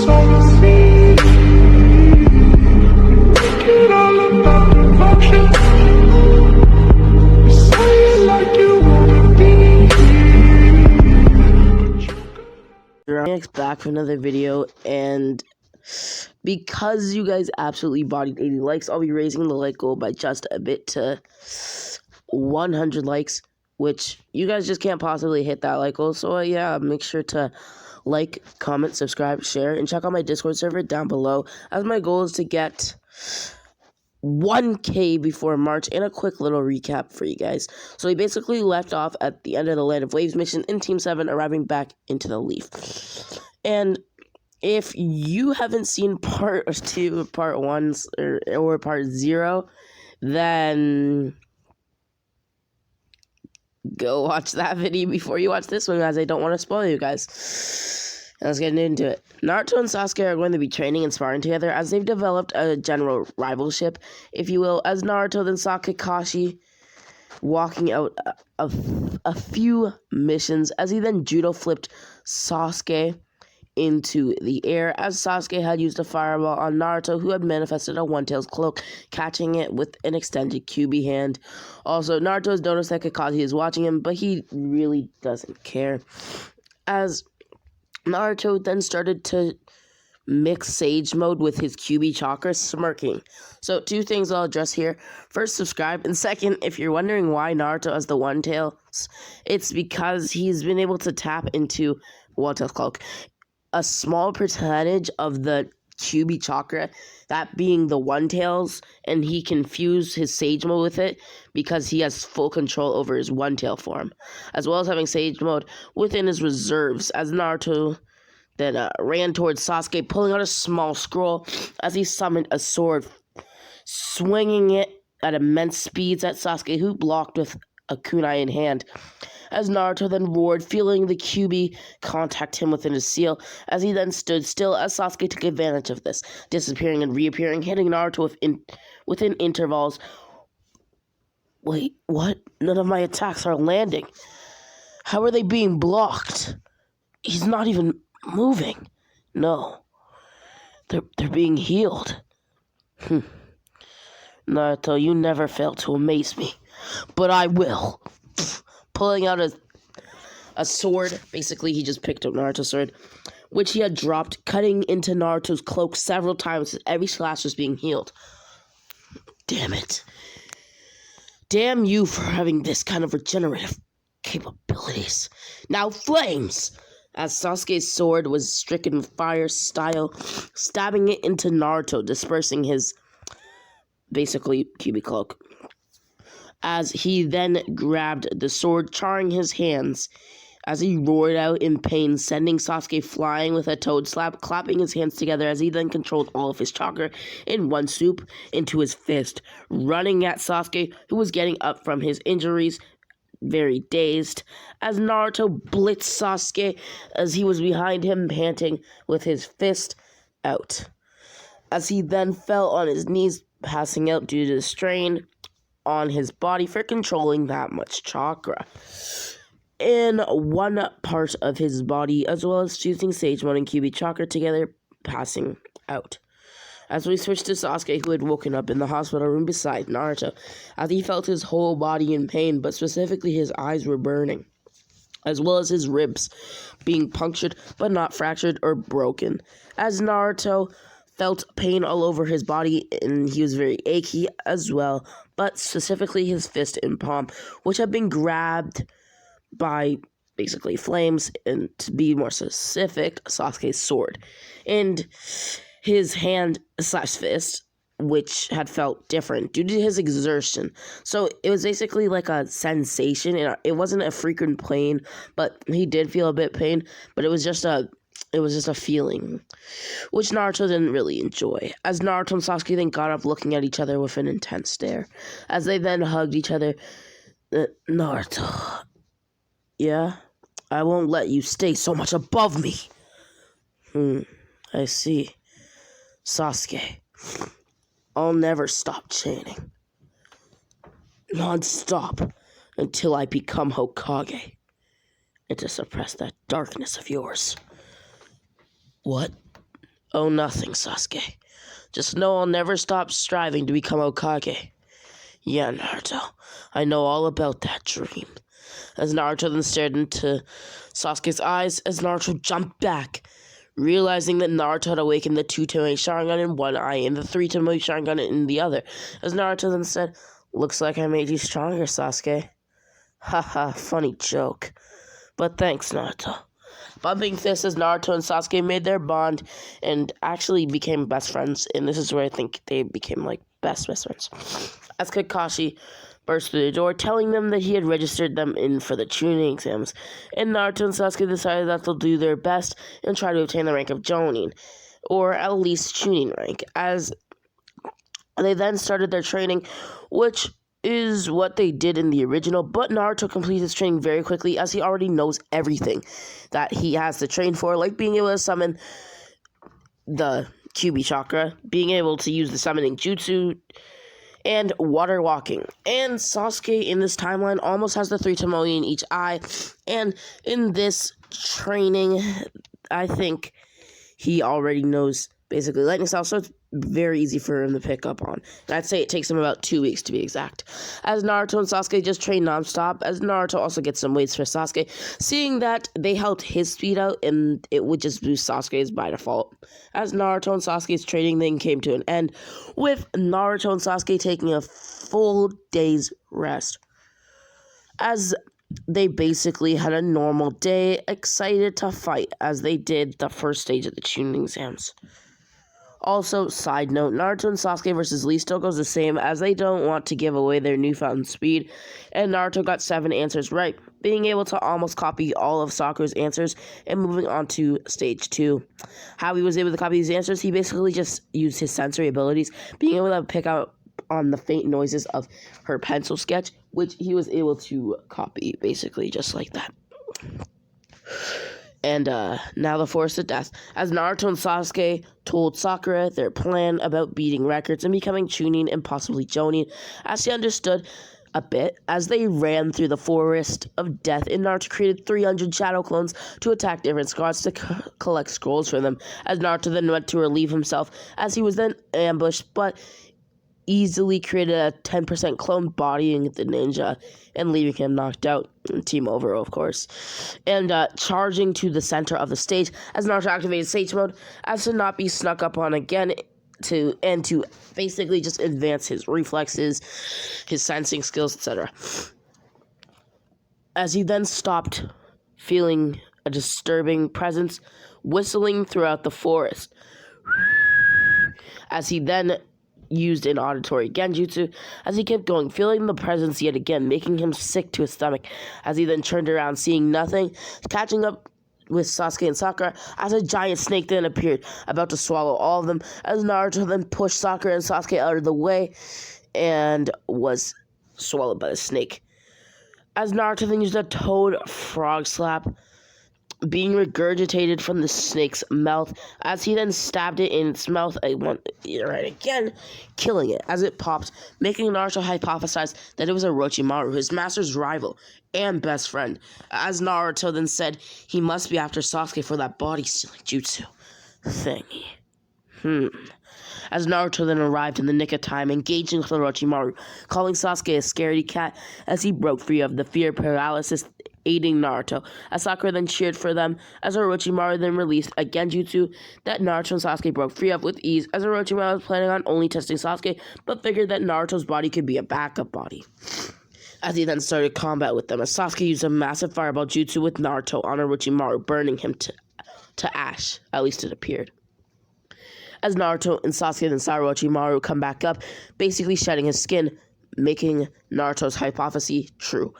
it's all of me. Make it all about devotion. You say it like you wanna be. Next back for another video, and because you guys absolutely bodied 80 likes, I'll be raising the like goal by just a bit to 100 likes, which you guys just can't possibly hit that like goal. So yeah, make sure to like, comment, subscribe, share, and check out my Discord server down below, as my goal is to get 1K before March. And a quick little recap for you guys. So we basically left off at the end of the Land of Waves mission in Team 7, arriving back into the Leaf. And if you haven't seen part 2, part 1, or part 0, then go watch that video before you watch this one, guys. I don't want to spoil you guys. Let's get into it. Naruto and Sasuke are going to be training and sparring together, as they've developed a general rivalship, if you will, as Naruto then saw Kakashi walking out a few missions, as he then judo flipped Sasuke into the air, as Sasuke had used a fireball on Naruto, who had manifested a One-Tail's cloak, catching it with an extended Kyuubi hand. Also, Naruto has noticed that Kakashi is watching him, but he really doesn't care, as Naruto then started to mix Sage Mode with his Kyuubi chakra, smirking. So, 2 things I'll address here. First, subscribe. And second, if you're wondering why Naruto has the One-Tails, it's because he's been able to tap into One-Tail's cloak. A small percentage of the Kyuubi chakra, that being the One-Tails, and he can fuse his Sage Mode with it because he has full control over his One-Tail form, as well as having Sage Mode within his reserves, as Naruto then ran towards Sasuke, pulling out a small scroll as he summoned a sword, swinging it at immense speeds at Sasuke, who blocked with a kunai in hand, as Naruto then roared, feeling the Kyuubi contact him within his seal, as he then stood still, as Sasuke took advantage of this, disappearing and reappearing, hitting Naruto within intervals. Wait, what? None of my attacks are landing. How are they being blocked? He's not even moving. No. They're being healed. Naruto, you never fail to amaze me, but I will. Pulling out a sword. Basically, he just picked up Naruto's sword, which he had dropped, cutting into Naruto's cloak several times as every slash was being healed. Damn it. Damn you for having this kind of regenerative capabilities. Now flames! As Sasuke's sword was stricken with fire style, stabbing it into Naruto, dispersing his, basically, Kyuubi cloak. As he then grabbed the sword, charring his hands, as he roared out in pain, sending Sasuke flying with a toad slap, clapping his hands together as he then controlled all of his chakra in one swoop into his fist, running at Sasuke, who was getting up from his injuries, very dazed, as Naruto blitzed Sasuke as he was behind him, panting with his fist out, as he then fell on his knees, passing out due to the strain on his body for controlling that much chakra in one part of his body, as well as fusing Sage Mode and Kyuubi chakra together, passing out. As we switched to Sasuke, who had woken up in the hospital room beside Naruto, as he felt his whole body in pain, but specifically his eyes were burning, as well as his ribs being punctured but not fractured or broken, as Naruto felt pain all over his body, and he was very achy as well, but specifically his fist and palm, which had been grabbed by basically flames, and to be more specific, Sasuke's sword, and his hand / fist, which had felt different due to his exertion. So it was basically like a sensation, and it wasn't a frequent pain, but he did feel a bit pain, but it was just a feeling, which Naruto didn't really enjoy, as Naruto and Sasuke then got up, looking at each other with an intense stare, as they then hugged each other. Naruto, yeah? I won't let you stay so much above me. I see. Sasuke, I'll never stop chaining. Non-stop until I become Hokage, and to suppress that darkness of yours. What? Oh, nothing, Sasuke. Just know I'll never stop striving to become Hokage. Yeah, Naruto. I know all about that dream. As Naruto then stared into Sasuke's eyes, as Naruto jumped back, realizing that Naruto had awakened the two Tomoe Sharingan in one eye and the three Tomoe Sharingan in the other. As Naruto then said, "Looks like I made you stronger, Sasuke." Haha, funny joke. But thanks, Naruto. Bumping fists as Naruto and Sasuke made their bond and actually became best friends. And this is where I think they became like best friends. As Kakashi burst through the door, telling them that he had registered them in for the tuning exams. And Naruto and Sasuke decided that they'll do their best and try to obtain the rank of Jonin, or at least tuning rank. As they then started their training, which is what they did in the original, but Naruto completed his training very quickly as he already knows everything that he has to train for, like being able to summon the QB chakra, being able to use the summoning jutsu, and water walking. And Sasuke in this timeline almost has the three Tomoe in each eye, and in this training, I think he already knows basically lightning style, so it's very easy for him to pick up on. And I'd say it takes him about 2 weeks to be exact. As Naruto and Sasuke just train nonstop, as Naruto also gets some weights for Sasuke, seeing that they helped his speed out and it would just boost Sasuke's by default. As Naruto and Sasuke's training then came to an end, with Naruto and Sasuke taking a full day's rest. As they basically had a normal day, excited to fight as they did the first stage of the tuning exams. Also, side note, Naruto and Sasuke versus Lee still goes the same as they don't want to give away their newfound speed, and Naruto got 7 answers right, being able to almost copy all of Sakura's answers and moving on to stage 2. How he was able to copy these answers, he basically just used his sensory abilities, being able to pick out on the faint noises of her pencil sketch, which he was able to copy, basically, just like that. And now the Forest of Death, as Naruto and Sasuke told Sakura their plan about beating records and becoming Chunin and possibly Jonin, as she understood a bit, as they ran through the Forest of Death, and Naruto created 300 shadow clones to attack different squads to collect scrolls from them, as Naruto then went to relieve himself, as he was then ambushed, but easily created a 10% clone bodying the ninja and leaving him knocked out. Team over, of course. And charging to the center of the stage as Naruto activated Sage Mode as to not be snuck up on again to basically just advance his reflexes, his sensing skills, etc. As he then stopped feeling a disturbing presence whistling throughout the forest. As he then used an auditory genjutsu, as he kept going, feeling the presence yet again, making him sick to his stomach, as he then turned around, seeing nothing, catching up with Sasuke and Sakura, as a giant snake then appeared, about to swallow all of them, as Naruto then pushed Sakura and Sasuke out of the way, and was swallowed by the snake. As Naruto then used a toad frog slap, being regurgitated from the snake's mouth, as he then stabbed it in its mouth right again, killing it as it popped, making Naruto hypothesize that it was Orochimaru, his master's rival and best friend, as Naruto then said he must be after Sasuke for that body-stealing jutsu thingy. As Naruto then arrived in the nick of time, engaging with Orochimaru, calling Sasuke a scaredy cat as he broke free of the fear paralysis, aiding Naruto, as Sakura then cheered for them, as Orochimaru then released a genjutsu that Naruto and Sasuke broke free of with ease, as Orochimaru was planning on only testing Sasuke, but figured that Naruto's body could be a backup body. As he then started combat with them, as Sasuke used a massive fireball jutsu with Naruto on Orochimaru, burning him to ash, at least it appeared. As Naruto and Sasuke then saw Orochimaru come back up, basically shedding his skin, making Naruto's hypothesis true.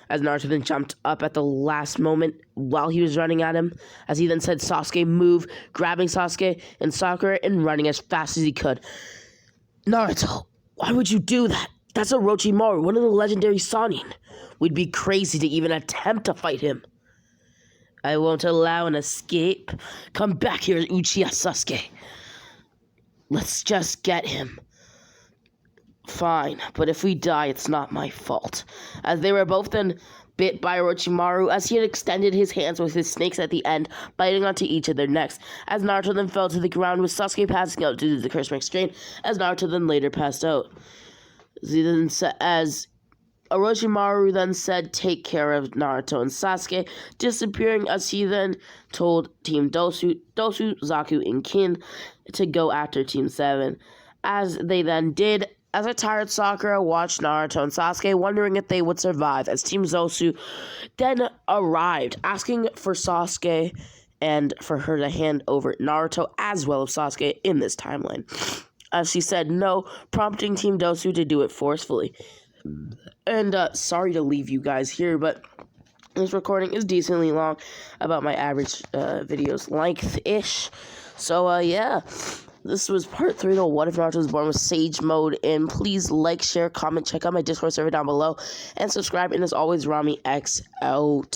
As Naruto then jumped up at the last moment while he was running at him, as he then said Sasuke move, grabbing Sasuke and Sakura and running as fast as he could. Naruto, why would you do that? That's Orochimaru, one of the legendary Sannin. We'd be crazy to even attempt to fight him. I won't allow an escape. Come back here, Uchiha Sasuke. Let's just get him. Fine, but if we die, it's not my fault. As they were both then bit by Orochimaru as he had extended his hands with his snakes at the end, biting onto each of their necks. As Naruto then fell to the ground with Sasuke passing out due to the curse mark strain, as Naruto then later passed out. As Orochimaru then said, "Take care of Naruto and Sasuke," disappearing as he then told Team Dosu, Zaku, and Kin to go after Team 7. As they then did, as a tired Sakura watched Naruto and Sasuke, wondering if they would survive, as Team Zosu then arrived, asking for Sasuke and for her to hand over Naruto as well as Sasuke in this timeline. As she said no, prompting Team Dosu to do it forcefully. And sorry to leave you guys here, but this recording is decently long, about my average video's length-ish. So, yeah, this was part 3 of What If Naruto Was Born with Sage Mode, and please like, share, comment, check out my Discord server down below, and subscribe, and as always, Rami X out.